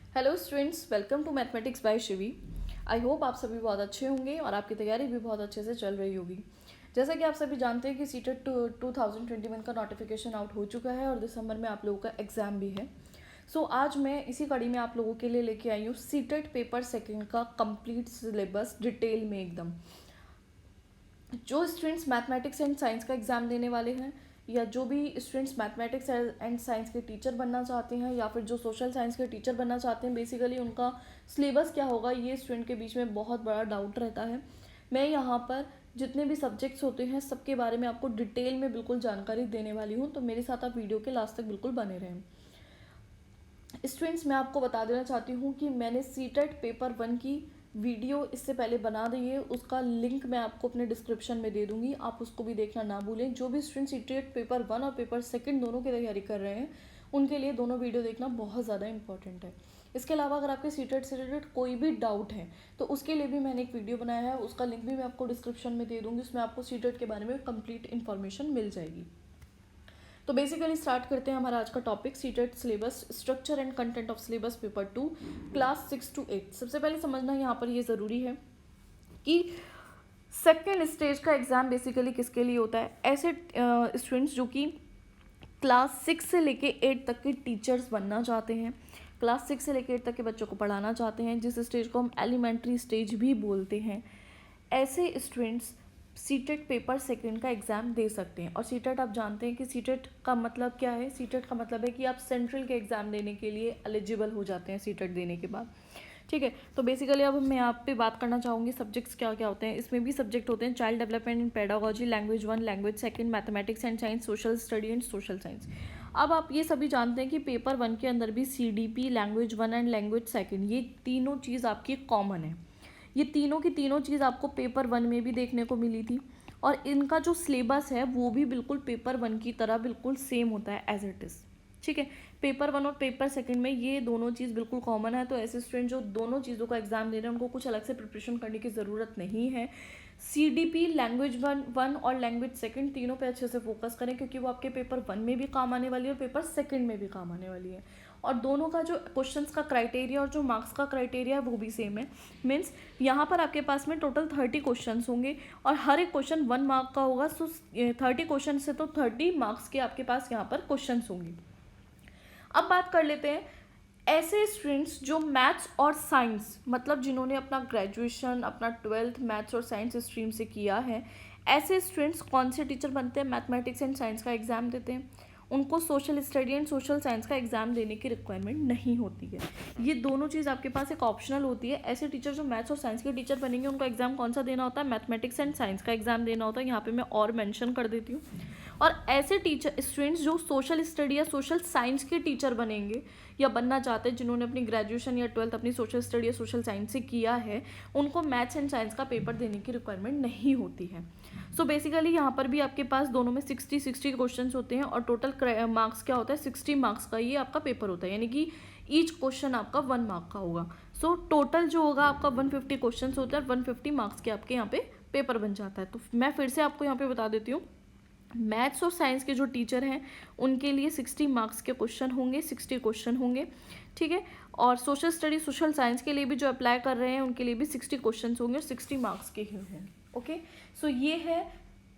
Hello students, welcome to mathematics by Shivi. I hope आप सभी बहुत अच्छे होंगे और आपकी तैयारी भी बहुत अच्छे से चल रही होगी। जैसा कि आप सभी जानते हैं कि सीटेट 2021 का नोटिफिकेशन आउट हो चुका है और दिसंबर में आप लोगों का एग्ज़ाम भी है। सो आज मैं इसी कड़ी में आप लोगों के लिए लेके आई हूँ सीटेट पेपर सेकेंड का कंप्लीट सिलेबस डिटेल में एकदम। जो स्टूडेंट्स मैथमेटिक्स एंड साइंस का एग्ज़ाम देने वाले हैं या जो भी स्टूडेंट्स मैथमेटिक्स एंड साइंस के टीचर बनना चाहते हैं या फिर जो सोशल साइंस के टीचर बनना चाहते हैं, बेसिकली उनका सिलेबस क्या होगा ये स्टूडेंट के बीच में बहुत बड़ा डाउट रहता है। मैं यहाँ पर जितने भी सब्जेक्ट्स होते हैं सबके बारे में आपको डिटेल में बिल्कुल जानकारी देने वाली हूँ, तो मेरे साथ आप वीडियो के लास्ट तक बिल्कुल बने रहें। स्टूडेंट्स, मैं आपको बता देना चाहती हूँ कि मैंने सीटेट पेपर 1 की वीडियो इससे पहले बना दी है, उसका लिंक मैं आपको अपने डिस्क्रिप्शन में दे दूँगी, आप उसको भी देखना ना भूलें। जो भी स्टूडेंट सीटेट पेपर 1 और पेपर 2 दोनों की तैयारी कर रहे हैं उनके लिए दोनों वीडियो देखना बहुत ज़्यादा इंपॉर्टेंट है। इसके अलावा अगर आपके सीटेट से रिलेटेड कोई भी डाउट है तो उसके लिए भी मैंने एक वीडियो बनाया है, उसका लिंक भी मैं आपको डिस्क्रिप्शन में दे दूँगी। उसमें आपको सीटेट के बारे में कंप्लीट इन्फॉर्मेशन मिल जाएगी। तो बेसिकली स्टार्ट करते हैं हमारा आज का topic CTET syllabus, structure and content of syllabus paper 2 class 6 to 8। सबसे पहले समझना यहाँ पर ये ज़रूरी है कि सेकेंड स्टेज का एग्ज़ाम बेसिकली किसके लिए होता है। ऐसे स्टूडेंट्स जो कि क्लास 6 से लेके 8 तक के टीचर्स बनना चाहते हैं, क्लास 6 से लेके 8 तक के बच्चों को पढ़ाना चाहते हैं, जिस स्टेज को हम एलिमेंट्री स्टेज भी बोलते हैं, ऐसे स्टूडेंट्स सीटेट पेपर सेकंड का एग्ज़ाम दे सकते हैं। और सीटेट आप जानते हैं कि सीटेट का मतलब क्या है। सीटेट का मतलब है कि आप सेंट्रल के एग्ज़ाम देने के लिए एलिजिबल हो जाते हैं सीटेट देने के बाद। ठीक है, तो बेसिकली अब मैं आप पे बात करना चाहूँगी सब्जेक्ट्स क्या क्या होते हैं। इसमें भी सब्जेक्ट होते हैं child development and pedagogy, language 1, language 2, mathematics and science, social study and social science. अब आप ये सभी जानते हैं कि पेपर 1 के अंदर भी CDP, लैंग्वेज 1 एंड लैंग्वेज 2 ये तीनों चीज़ आपकी कॉमन है। ये तीनों की तीनों चीज़ आपको पेपर 1 में भी देखने को मिली थी और इनका जो सिलेबस है वो भी बिल्कुल पेपर 1 की तरह बिल्कुल सेम होता है एज इट इज़। ठीक है, पेपर 1 और पेपर सेकंड में ये दोनों चीज़ बिल्कुल कॉमन है। तो ऐसे स्टूडेंट जो दोनों चीज़ों का एग्जाम दे रहे हैं उनको कुछ अलग से प्रिपरेशन करने की ज़रूरत नहीं है। CDP, लैंग्वेज 1 और लैंग्वेज 2 तीनों पे अच्छे से फोकस करें क्योंकि वो आपके पेपर 1 में भी काम आने वाली है और पेपर 2 में भी काम आने वाली है। और दोनों का जो क्वेश्चंस का क्राइटेरिया और जो मार्क्स का क्राइटेरिया है वो भी सेम है। मीन्स यहाँ पर आपके पास में टोटल 30 क्वेश्चंस होंगे और हर एक क्वेश्चन 1 मार्क का होगा। सो 30 क्वेश्चन से तो 30 मार्क्स के आपके पास यहाँ पर क्वेश्चंस होंगे। अब बात कर लेते हैं ऐसे स्टूडेंट्स जो मैथ्स और साइंस, मतलब जिन्होंने अपना ग्रेजुएशन अपना 12th मैथ्स और साइंस स्ट्रीम से किया है, ऐसे स्टूडेंट्स कौन से टीचर बनते हैं, मैथमेटिक्स एंड साइंस का एग्ज़ाम देते हैं। उनको social study and social science का एग्ज़ाम देने की रिक्वायरमेंट नहीं होती है। ये दोनों चीज़ आपके पास एक ऑप्शनल होती है। ऐसे टीचर जो मैथ्स और साइंस के टीचर बनेंगे उनको एग्ज़ाम कौन सा देना होता है, मैथमेटिक्स एंड साइंस का एग्ज़ाम देना होता है। यहाँ पे मैं और मेंशन कर देती हूँ। और ऐसे टीचर स्टूडेंट्स जो सोशल स्टडी या सोशल साइंस के टीचर बनेंगे या बनना चाहते हैं, जिन्होंने अपनी ग्रेजुएशन या 12th अपनी सोशल स्टडी या सोशल साइंस से किया है, उनको मैथ्स एंड साइंस का पेपर देने की रिक्वायरमेंट नहीं होती है। सो बेसिकली यहाँ पर भी आपके पास दोनों में 60 क्वेश्चन होते हैं और टोटल मार्क्स क्या होता है, 60 मार्क्स का ये आपका पेपर होता है, यानी कि ईच क्वेश्चन आपका 1 मार्क का होगा। सो टोटल जो होगा आपका 150 क्वेश्चन होता है और 150 मार्क्स के आपके यहाँ पे पेपर बन जाता है। तो मैं फिर से आपको यहाँ पे बता देती हूँ, मैथ्स और साइंस के जो टीचर हैं उनके लिए 60 मार्क्स के क्वेश्चन होंगे, 60 क्वेश्चन होंगे। ठीक है, और सोशल स्टडी सोशल साइंस के लिए भी जो अप्लाई कर रहे हैं उनके लिए भी 60 क्वेश्चन होंगे और 60 मार्क्स के ही होंगे। ओके, सो ये है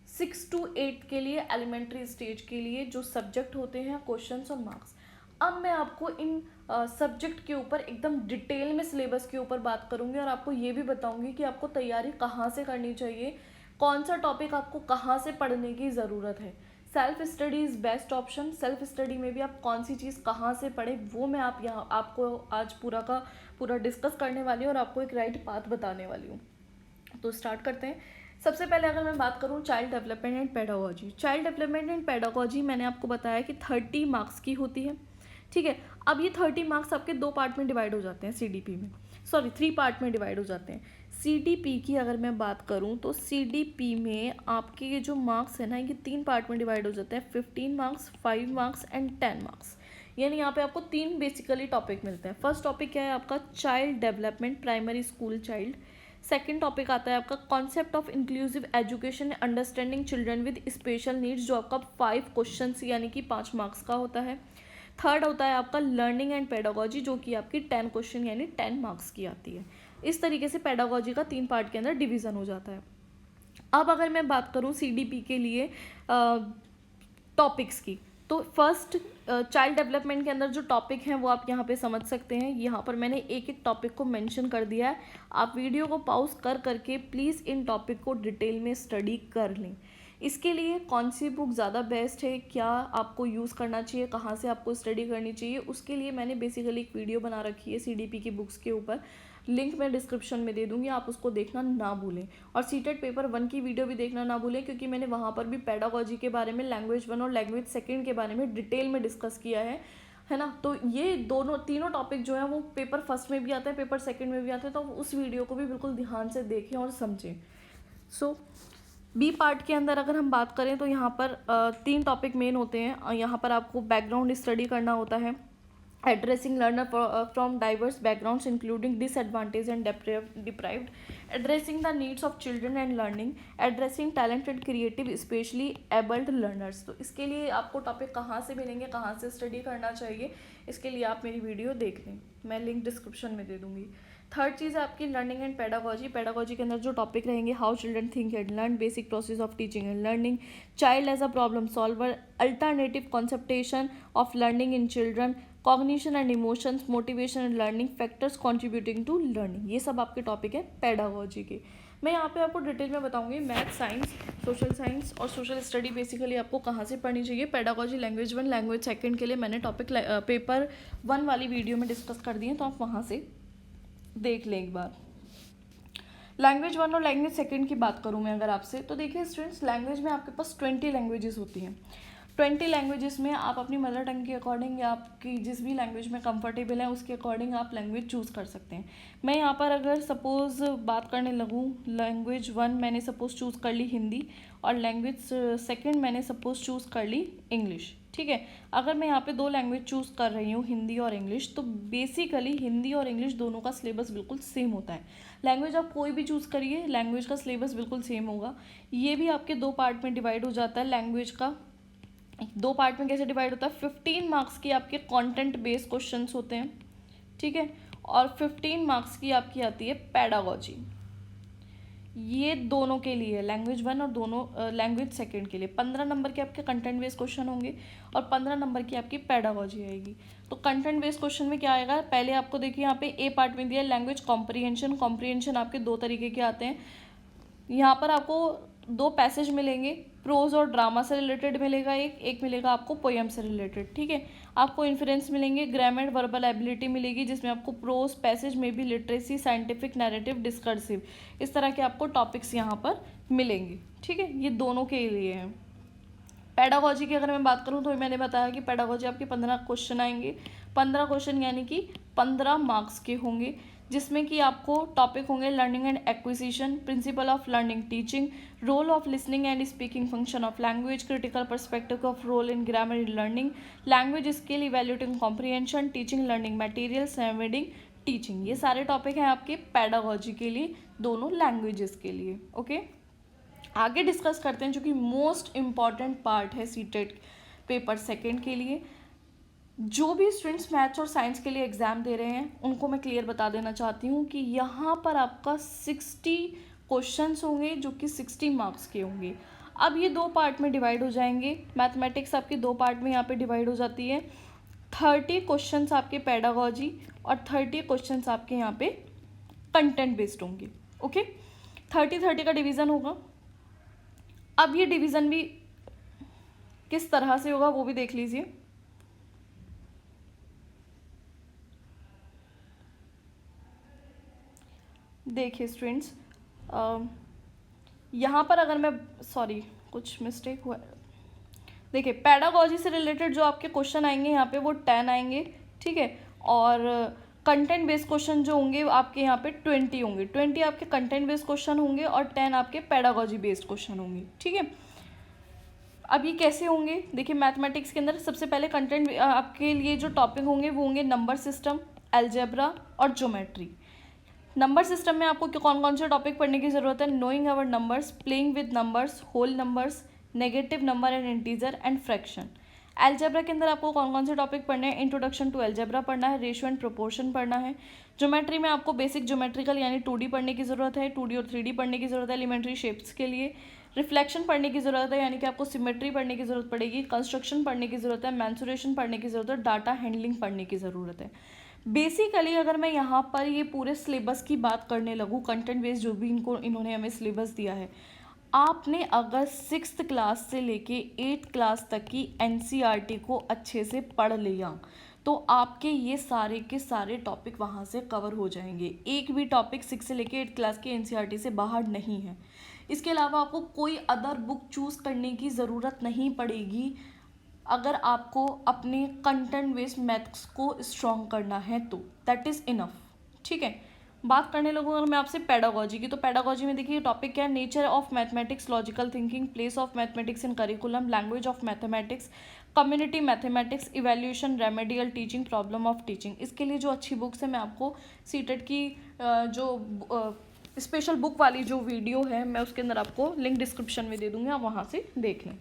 6 to 8 के लिए एलिमेंट्री स्टेज के लिए जो सब्जेक्ट होते हैं, क्वेश्चंस और मार्क्स। अब मैं आपको इन सब्जेक्ट के ऊपर एकदम डिटेल में सिलेबस के ऊपर बात करूंगी और आपको ये भी बताऊंगी कि आपको तैयारी कहाँ से करनी चाहिए, कौन सा टॉपिक आपको कहाँ से पढ़ने की ज़रूरत है। Self study is best option. Self study में भी आप कौन सी चीज़ कहाँ से पढ़ें वो मैं आपको आज पूरा का पूरा डिस्कस करने वाली हूँ और आपको एक राइट पाथ बताने वाली हूँ। तो स्टार्ट करते हैं। सबसे पहले अगर मैं बात करूँ child development and pedagogy, child development and pedagogy मैंने आपको बताया कि 30 मार्क्स की होती है। ठीक है, अब ये 30 मार्क्स आपके 2 पार्ट में डिवाइड हो जाते हैं, CDP में, सॉरी 3 पार्ट में डिवाइड हो जाते हैं। CDP की अगर मैं बात करूं तो CDP में आपके ये जो मार्क्स है ना, ये 3 पार्ट में डिवाइड हो जाते हैं, 15 मार्क्स, 5 मार्क्स एंड 10 मार्क्स। यानी यहाँ पे आपको 3 बेसिकली टॉपिक मिलते हैं। फर्स्ट टॉपिक क्या है आपका, child development, primary school child. Second topic आता है आपका concept of inclusive education, understanding children with special needs, जो आपका 5 क्वेश्चन यानी कि 5 मार्क्स का होता है। थर्ड होता है आपका लर्निंग एंड पेडागोजी, जो कि आपकी 10 क्वेश्चन यानी 10 मार्क्स की आती है। इस तरीके से पेडागोजी का 3 पार्ट के अंदर डिवीज़न हो जाता है। अब अगर मैं बात करूँ CDP के लिए टॉपिक्स की, तो फर्स्ट चाइल्ड डेवलपमेंट के अंदर जो टॉपिक हैं वो आप यहाँ पे समझ सकते हैं। यहाँ पर मैंने एक एक टॉपिक को मेंशन कर दिया है। आप वीडियो को पॉज कर करके प्लीज़ इन टॉपिक को डिटेल में स्टडी कर लें। इसके लिए कौन सी बुक ज़्यादा बेस्ट है, क्या आपको यूज़ करना चाहिए, कहाँ से आपको स्टडी करनी चाहिए, उसके लिए मैंने बेसिकली एक वीडियो बना रखी है CDP की बुक्स के ऊपर। लिंक मैं डिस्क्रिप्शन में दे दूंगी, आप उसको देखना ना भूलें। और सीटेट पेपर 1 की वीडियो भी देखना ना भूलें, क्योंकि मैंने वहाँ पर भी पेडागोजी के बारे में, लैंग्वेज 1 और लैंग्वेज 2 के बारे में डिटेल में डिस्कस किया है ना। तो ये तीनों टॉपिक जो है वो पेपर फर्स्ट में भी आता है, पेपर सेकंड में भी आता है, तो उस वीडियो को भी बिल्कुल ध्यान से देखें और समझें। सो बी पार्ट के अंदर अगर हम बात करें तो यहाँ पर 3 टॉपिक मेन होते हैं। यहाँ पर आपको बैकग्राउंड स्टडी करना होता है, addressing learner from diverse backgrounds including disadvantage and deprived, addressing the needs of children and learning, addressing talented creative specially abled learners. तो इसके लिए आपको टॉपिक कहाँ से मिलेंगे, कहाँ से स्टडी करना चाहिए, इसके लिए आप मेरी वीडियो देख लें, मैं लिंक डिस्क्रिप्शन में दे दूँगी। थर्ड चीज़ है आपकी लर्निंग एंड पेडागोजी। पेडागोजी के अंदर जो टॉपिक रहेंगे, how children think and learn, basic process of teaching and learning, child as a problem solver, alternative conception of learning in children, cognition and emotions, motivation and learning, factors contributing to learning. ये सब आपके topic है pedagogy के। मैं यहाँ पे आपको detail में बताऊंगी मैथ, साइंस, सोशल साइंस और सोशल स्टडी बेसिकली आपको कहाँ से पढ़नी चाहिए। पेडागोजी लैंग्वेज 1, लैंग्वेज 2 के लिए मैंने टॉपिक पेपर 1 वाली वीडियो में डिस्कस कर दिए, तो आप वहाँ से देख लें एक बार। लैंग्वेज 1 और लैंग्वेज 2 की बात करूँ मैं अगर आपसे, तो देखिए स्टूडेंट्स, लैंग्वेज में आपके पास 20 लैंग्वेजेस होती हैं। 20 लैंग्वेजेस में आप अपनी मदर टंग के अकॉर्डिंग या आपकी जिस भी लैंग्वेज में कंफर्टेबल है उसके अकॉर्डिंग आप लैंग्वेज चूज़ कर सकते हैं। मैं यहाँ पर अगर सपोज़ बात करने लगूँ, लैंग्वेज 1 मैंने सपोज़ चूज़ कर ली हिंदी, और लैंग्वेज 2 मैंने सपोज़ चूज़ कर ली इंग्लिश। ठीक है, अगर मैं यहाँ पे 2 लैंग्वेज चूज़ कर रही हूँ, हिंदी और इंग्लिश, तो बेसिकली हिंदी और इंग्लिश दोनों का सिलेबस बिल्कुल सेम होता है। लैंग्वेज आप कोई भी चूज़ करिए, लैंग्वेज का सिलेबस बिल्कुल सेम होगा। ये भी आपके 2 पार्ट में डिवाइड हो जाता है। लैंग्वेज का 2 पार्ट में कैसे डिवाइड होता है, 15 मार्क्स की आपके कंटेंट बेस्ड क्वेश्चंस होते हैं, ठीक है, और 15 मार्क्स की आपकी आती है पेडागोजी। ये दोनों के लिए, लैंग्वेज 1 और दोनों लैंग्वेज 2 के लिए 15 नंबर के आपके कंटेंट बेस्ड क्वेश्चन होंगे और 15 नंबर की आपकी पेडागोजी आएगी। तो कंटेंट बेस्ड क्वेश्चन में क्या आएगा, पहले आपको देखिए यहाँ पे ए पार्ट में दिया लैंग्वेज कॉम्प्रीहेंशन। कॉम्प्रीहेंशन आपके 2 तरीके के आते हैं। यहाँ पर आपको 2 पैसेज मिलेंगे, प्रोज और ड्रामा से रिलेटेड मिलेगा, एक मिलेगा आपको पोएम से रिलेटेड। ठीक है, आपको इन्फ्रेंस मिलेंगे, ग्रामर, वर्बल एबिलिटी मिलेगी, जिसमें आपको प्रोज, पैसेज में भी लिटरेसी, साइंटिफिक, नैरेटिव, डिस्कर्सिव, इस तरह के आपको टॉपिक्स यहाँ पर मिलेंगे। ठीक है, ये दोनों के लिए हैं। पेडागोजी की अगर मैं बात करूँ तो मैंने बताया कि पेडागोजी आपके 15 क्वेश्चन आएंगे। 15 क्वेश्चन यानी कि 15 मार्क्स के होंगे, जिसमें कि आपको टॉपिक होंगे learning and acquisition, principle of learning teaching, role of listening and speaking, function of language, critical perspective of role in grammar in learning, language skill, evaluating comprehension, teaching learning material, सैमवेडिंग teaching. ये सारे topic हैं आपके pedagogy के लिए, दोनों languages के लिए। ओके, आगे डिस्कस करते हैं जो कि मोस्ट इम्पॉर्टेंट पार्ट है सीटेट पेपर 2 के लिए। जो भी स्टूडेंट्स मैथ्स और साइंस के लिए एग्ज़ाम दे रहे हैं उनको मैं क्लियर बता देना चाहती हूँ कि यहाँ पर आपका 60 क्वेश्चंस होंगे जो कि 60 मार्क्स के होंगे। अब ये 2 पार्ट में डिवाइड हो जाएंगे। मैथमेटिक्स आपके 2 पार्ट में यहाँ पे डिवाइड हो जाती है। 30 क्वेश्चंस आपके पेडागोजी और 30 क्वेश्चंस आपके यहाँ पे कंटेंट बेस्ड होंगे। ओके, 30-30 का डिवीज़न होगा। अब ये डिवीज़न भी किस तरह से होगा वो भी देख लीजिए। देखिए स्टूडेंट्स, यहाँ पर अगर मैं कुछ मिस्टेक हुआ है। देखिए, पेडागोजी से रिलेटेड जो आपके क्वेश्चन आएंगे यहाँ पे वो 10 आएंगे। ठीक है, और कंटेंट बेस्ड क्वेश्चन जो होंगे आपके यहाँ पे 20 होंगे। 20 आपके कंटेंट बेस्ड क्वेश्चन होंगे और 10 आपके पेडागोजी बेस्ड क्वेश्चन होंगे। ठीक है, अब ये कैसे होंगे, देखिए मैथमेटिक्स के अंदर सबसे पहले कंटेंट आपके लिए जो टॉपिक होंगे वो होंगे नंबर सिस्टम, अलजेब्रा और ज्योमेट्री। नंबर सिस्टम में आपको कौन कौन से टॉपिक पढ़ने की ज़रूरत है, knowing our numbers, playing with numbers, whole numbers, negative number and integer and fraction. Algebra के अंदर आपको कौन कौन से टॉपिक पढ़ने हैं? इंट्रोडक्शन टू अलजेब्रा पढ़ना है, रेशियो एंड प्रोपोर्शन पढ़ना है। ज्योमेट्री में आपको बेसिक ज्योमेट्रिकल यानी 2D पढ़ने की ज़रूरत है, 2D और 3D पढ़ने की ज़रूरत है एलिमेंट्री शेप्स के लिए। रिफ्लेक्शन पढ़ने की ज़रूरत है, यानी कि आपको सिमेट्री पढ़ने की ज़रूरत पड़ेगी, कंस्ट्रक्शन पढ़ने की ज़रूरत है, मेंसुरेशन पढ़ने की ज़रूरत है, डाटा हैंडलिंग पढ़ने की ज़रूरत है। बेसिकली अगर मैं यहाँ पर ये पूरे सिलेबस की बात करने लगूँ, कंटेंट बेस्ड जो भी इन्होंने हमें सिलेबस दिया है, आपने अगर 6th क्लास से लेके 8th क्लास तक की NCERT को अच्छे से पढ़ लिया तो आपके ये सारे के सारे टॉपिक वहाँ से कवर हो जाएंगे। एक भी टॉपिक 6 से लेके 8th क्लास की NCERT से बाहर नहीं है। इसके अलावा आपको कोई अदर बुक चूज़ करने की ज़रूरत नहीं पड़ेगी अगर आपको अपने कंटेंट बेस्ड मैथ्स को स्ट्रॉन्ग करना है तो दैट इज़ इनफ। ठीक है, बात करने लगूँ अगर मैं आपसे पेडागोजी की, तो पेडागोजी में देखिए टॉपिक क्या है? Nature of mathematics, logical thinking, place of mathematics in curriculum, language of mathematics, community mathematics, evaluation, remedial teaching, problem of teaching. इसके लिए जो अच्छी बुक्स है मैं आपको सीटेट की जो स्पेशल बुक वाली जो वीडियो है मैं उसके अंदर आपको लिंक डिस्क्रिप्शन में दे दूँगी, आप वहाँ से देख लें।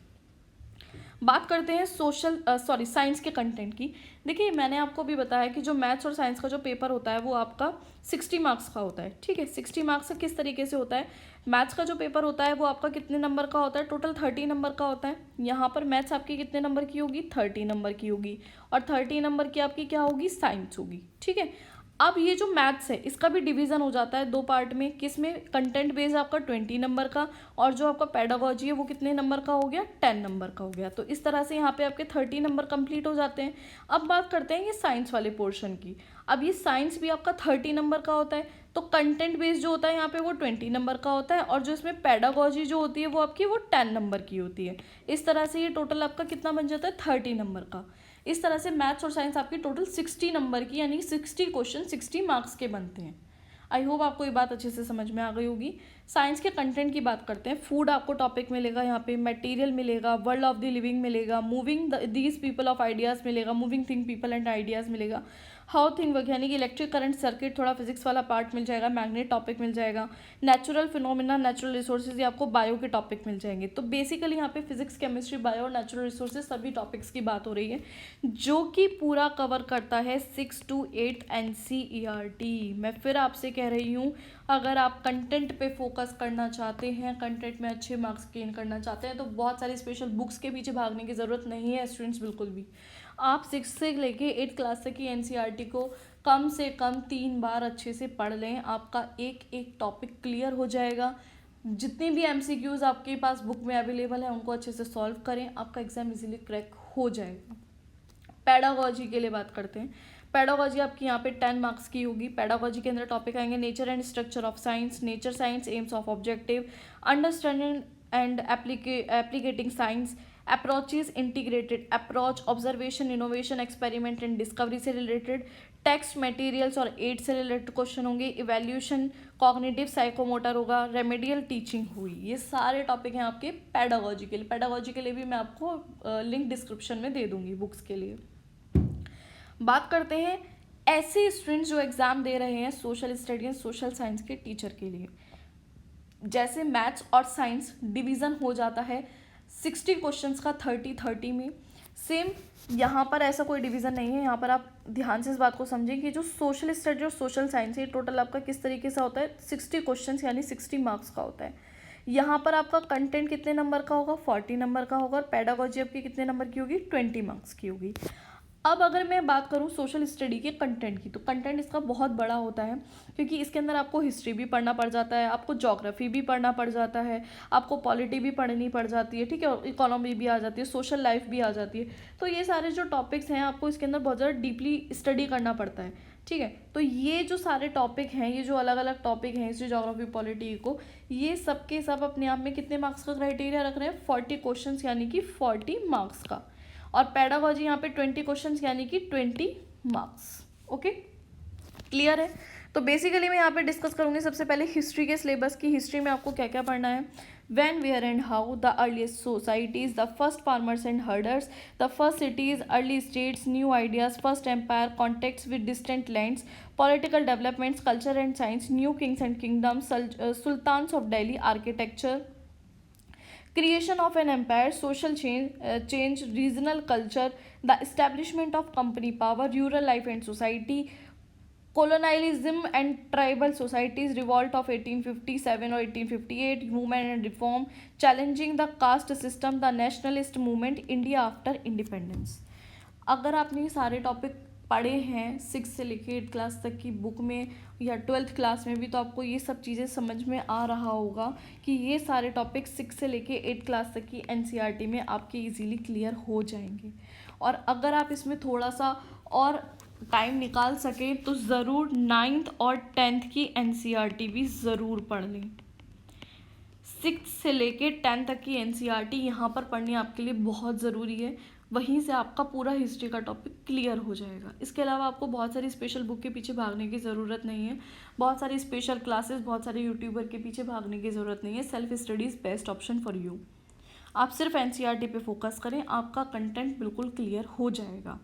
बात करते हैं साइंस के कंटेंट की। देखिए मैंने आपको भी बताया कि जो मैथ्स और साइंस का जो पेपर होता है वो आपका 60 मार्क्स का होता है। ठीक है, 60 मार्क्स का किस तरीके से होता है? मैथ्स का जो पेपर होता है वो आपका कितने नंबर का होता है? टोटल 30 नंबर का होता है। यहाँ पर मैथ्स आपकी कितने नंबर की होगी? 30 नंबर की होगी, और 30 नंबर की आपकी क्या होगी? साइंस होगी। ठीक है, अब ये जो मैथ्स है इसका भी डिवीज़न हो जाता है 2 पार्ट में। किस में? कंटेंट बेस्ड आपका 20 नंबर का, और जो आपका पेडागोजी है वो कितने नंबर का हो गया? 10 नंबर का हो गया। तो इस तरह से यहाँ पे आपके 30 नंबर कंप्लीट हो जाते हैं। अब बात करते हैं ये साइंस वाले पोर्शन की। अब ये साइंस भी आपका 30 नंबर का होता है, तो कंटेंट बेस्ड जो होता है यहाँ पे वो 20 नंबर का होता है, और जो इसमें पेडागोजी जो होती है वो आपकी वो 10 नंबर की होती है। इस तरह से ये टोटल आपका कितना बन जाता है? 30 नंबर का। इस तरह से मैथ्स और साइंस आपकी टोटल 60 नंबर की, यानी 60 क्वेश्चन 60 मार्क्स के बनते हैं। आई होप आपको ये बात अच्छे से समझ में आ गई होगी। साइंस के कंटेंट की बात करते हैं। फूड आपको टॉपिक मिलेगा, यहाँ पे मटेरियल मिलेगा, वर्ल्ड ऑफ द लिविंग मिलेगा, moving these people of ideas मिलेगा, moving thing people and ideas मिलेगा, हाउ थिंग वर्क यानी कि इलेक्ट्रिक करंट सर्किट, थोड़ा फिजिक्स वाला पार्ट मिल जाएगा, मैग्नेट टॉपिक मिल जाएगा, नेचुरल फिनोमिना, नेचुरल रिसोर्सेज, ये आपको बायो के टॉपिक मिल जाएंगे। तो बेसिकली यहाँ पे फिजिक्स, केमिस्ट्री, बायो और नेचुरल रिसोर्सेज सभी टॉपिक्स की बात हो रही है, जो कि पूरा कवर करता है 6 to 8 NCERT। मैं फिर आपसे कह रही हूँ, अगर आप कंटेंट पे फोकस करना चाहते हैं, कंटेंट में अच्छे मार्क्स गेन करना चाहते हैं, तो बहुत सारी स्पेशल बुक्स के पीछे भागने की ज़रूरत नहीं है स्टूडेंट्स, बिल्कुल भी। आप 6 से लेके 8 क्लास तक की NCERT को कम से कम 3 बार अच्छे से पढ़ लें, आपका एक एक टॉपिक क्लियर हो जाएगा। जितने भी MCQs आपके पास बुक में अवेलेबल है उनको अच्छे से सॉल्व करें, आपका एग्जाम इजीली क्रैक हो जाएगा। पेडागोजी के लिए बात करते हैं। पेडागोजी आपकी यहाँ पे 10 मार्क्स की होगी। पेडागोजी के अंदर टॉपिक आएंगे nature and structure of science, nature science, aims of objective, understanding and applicating science, approaches, integrated approach, observation, innovation, experiment and discovery से रिलेटेड, टेक्स्ट, मटेरियल्स और एड से रिलेटेड क्वेश्चन होंगे, evaluation, cognitive, psychomotor होगा, remedial teaching हुई। ये सारे topic हैं आपके पेडागोजी के लिए। पेडागोजी के लिए भी मैं आपको लिंक डिस्क्रिप्शन में दे दूंगी बुक्स के लिए। बात करते हैं ऐसे स्टूडेंट्स जो एग्ज़ाम दे रहे हैं social study and social science के टीचर के लिए। जैसे मैथ्स और साइंस डिवीज़न हो जाता है 60 क्वेश्चंस का 30-30 में, सेम यहाँ पर ऐसा कोई डिवीज़न नहीं है। यहाँ पर आप ध्यान से इस बात को समझें कि जो सोशल स्टडी और सोशल साइंस है टोटल आपका किस तरीके से होता है? 60 क्वेश्चंस यानी 60 मार्क्स का होता है। यहाँ पर आपका कंटेंट कितने नंबर का होगा? 40 नंबर का होगा, और पेडागोजी आपकी कितने नंबर की होगी? 20 मार्क्स की होगी। अब अगर मैं बात करूँ सोशल स्टडी के कंटेंट की, तो कंटेंट इसका बहुत बड़ा होता है, क्योंकि इसके अंदर आपको हिस्ट्री भी पढ़ना पड़ जाता है, आपको ज्योग्राफी भी पढ़ना पड़ जाता है, आपको पॉलिटी भी पढ़नी पड़ जाती है, ठीक है, और इकोनॉमी भी आ जाती है, सोशल लाइफ भी आ जाती है। तो ये सारे जो टॉपिक्स हैं आपको इसके अंदर बहुत ज़्यादा डीपली स्टडी करना पड़ता है। ठीक है, तो ये जो सारे टॉपिक हैं, ये जो अलग अलग टॉपिक हैं, हिस्ट्री, ज्योग्राफी, पॉलिटी को, ये सब के सब अपने आप में कितने मार्क्स का क्राइटेरिया रख रहे हैं? 40 क्वेश्चन यानी कि 40 मार्क्स का, और पेडागोजी यहाँ पे 20 क्वेश्चंस यानी कि 20 मार्क्स। ओके, क्लियर है? तो बेसिकली मैं यहाँ पे डिस्कस करूँगी सबसे पहले हिस्ट्री के सिलेबस की। हिस्ट्री में आपको क्या क्या पढ़ना है? When, where and how, the earliest societies, the first farmers and herders, the first cities, early states, new ideas, first empire, contacts with distant lands, political developments, culture and science, new kings and kingdoms, sultans of Delhi, architecture, creation of an empire, social change, regional culture, the establishment of company power, rural life and society, colonialism and tribal societies, revolt of 1857 or 1858, movement and reform, challenging the caste system, the nationalist movement, India after independence. अगर आपने ये सारे topic पढ़े हैं 6 से लेके 8 class तक की बुक में या 12th क्लास में भी, तो आपको ये सब चीज़ें समझ में आ रहा होगा कि ये सारे टॉपिक 6 से लेके 8 क्लास तक की एनसीईआरटी में आपके इजीली क्लियर हो जाएंगे। और अगर आप इसमें थोड़ा सा और टाइम निकाल सकें तो ज़रूर 9th और 10th की एनसीईआरटी भी ज़रूर पढ़ लें। 6 से लेके 10 तक की एनसीईआरटी यहाँ पर पढ़नी आपके लिए बहुत ज़रूरी है, वहीं से आपका पूरा हिस्ट्री का टॉपिक क्लियर हो जाएगा। इसके अलावा आपको बहुत सारी स्पेशल बुक के पीछे भागने की ज़रूरत नहीं है, बहुत सारी स्पेशल क्लासेस, बहुत सारे यूट्यूबर के पीछे भागने की ज़रूरत नहीं है। Self study is best option for you. आप सिर्फ एनसीईआरटी पे फोकस करें, आपका कंटेंट बिल्कुल क्लियर हो जाएगा।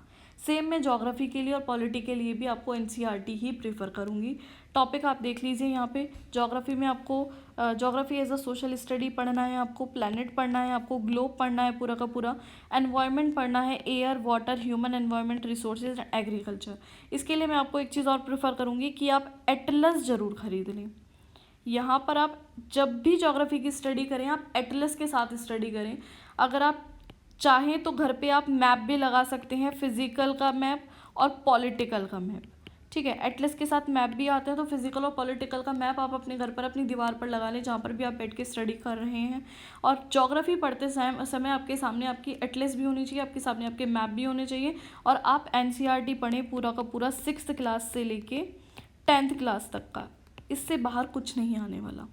सेम मैं ज्योग्राफी के लिए और पॉलिटी के लिए भी आपको एनसीईआरटी ही प्रेफर करूँगी। टॉपिक आप देख लीजिए यहाँ पे। ज्योग्राफी में आपको geography as a social study पढ़ना है, आपको प्लैनेट पढ़ना है, आपको ग्लोब पढ़ना है पूरा का पूरा, एनवायरनमेंट पढ़ना है, air, water, human environment, resources and agriculture. इसके लिए मैं आपको एक चीज़ और प्रेफर करूँगी कि आप एटलस ज़रूर खरीद लें। यहाँ पर आप जब भी ज्योग्राफी की स्टडी करें आप एटलस के साथ स्टडी करें। अगर आप चाहें तो घर पे आप मैप भी लगा सकते हैं, फिजिकल का मैप और पॉलिटिकल का मैप, ठीक है। एटलस के साथ मैप भी आते हैं, तो फिजिकल और पॉलिटिकल का मैप आप अपने घर पर अपनी दीवार पर लगा लें जहाँ पर भी आप बैठ के स्टडी कर रहे हैं। और ज्योग्राफी पढ़ते समय आपके सामने आपकी एटलस भी होनी चाहिए, आपके सामने आपके मैप भी होने चाहिए, और आप एनसीईआरटी पढ़ें पूरा का पूरा 6th क्लास से लेके 10th क्लास तक का, इससे बाहर कुछ नहीं आने वाला।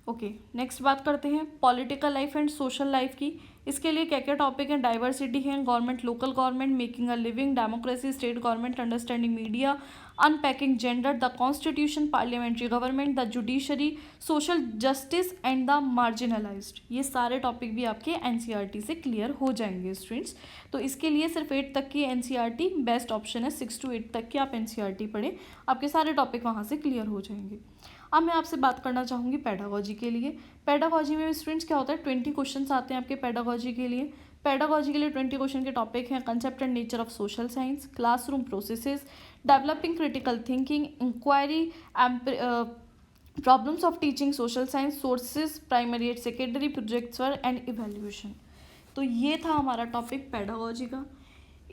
ओके, नेक्स्ट बात करते हैं political life and social life की। इसके लिए क्या क्या टॉपिक हैं? डाइवर्सिटी है, government, local government, making a living, democracy, state government, understanding media, unpacking gender, the constitution, parliamentary government, the judiciary, social justice and the marginalised. ये सारे topic भी आपके एनसीईआरटी से क्लियर हो जाएंगे स्टूडेंट्स। तो इसके लिए सिर्फ 8 तक की एनसीईआरटी बेस्ट ऑप्शन है। 6 to 8 तक की आप एनसीईआरटी पढ़ें, आपके सारे टॉपिक वहाँ से क्लियर हो जाएंगे। अब मैं आपसे बात करना चाहूँगी पेडागोजी के लिए। पेडागोजी में स्टूडेंट्स क्या होता है, 20 क्वेश्चंस आते हैं आपके पेडागोजी के लिए। पेडागोजी के लिए 20 क्वेश्चन के टॉपिक हैं: concept and nature of social science, classroom processes, developing critical thinking, inquiry, problems of teaching social science, sources, primary and secondary, projects and evaluation. तो ये था हमारा टॉपिक पेडागोजी का।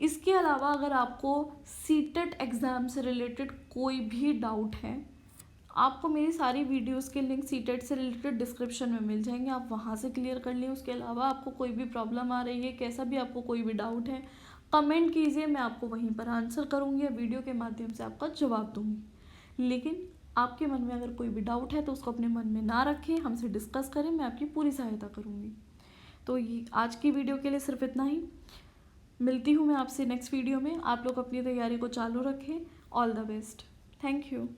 इसके अलावा अगर आपको सीटेट एग्ज़ाम से रिलेटेड कोई भी डाउट है, आपको मेरी सारी वीडियोस के लिंक सीटेट से रिलेटेड डिस्क्रिप्शन में मिल जाएंगे, आप वहाँ से क्लियर कर लें। उसके अलावा आपको कोई भी प्रॉब्लम आ रही है, कैसा भी आपको कोई भी डाउट है, कमेंट कीजिए, मैं आपको वहीं पर आंसर करूँगी या वीडियो के माध्यम से आपका जवाब दूँगी। लेकिन आपके मन में अगर कोई भी डाउट है तो उसको अपने मन में ना रखें, हमसे डिस्कस करें, मैं आपकी पूरी सहायता करूँगी। तो ये आज की वीडियो के लिए सिर्फ इतना ही। मिलती हूँ मैं आपसे नेक्स्ट वीडियो में। आप लोग अपनी तैयारी को चालू रखें। All the best. Thank you.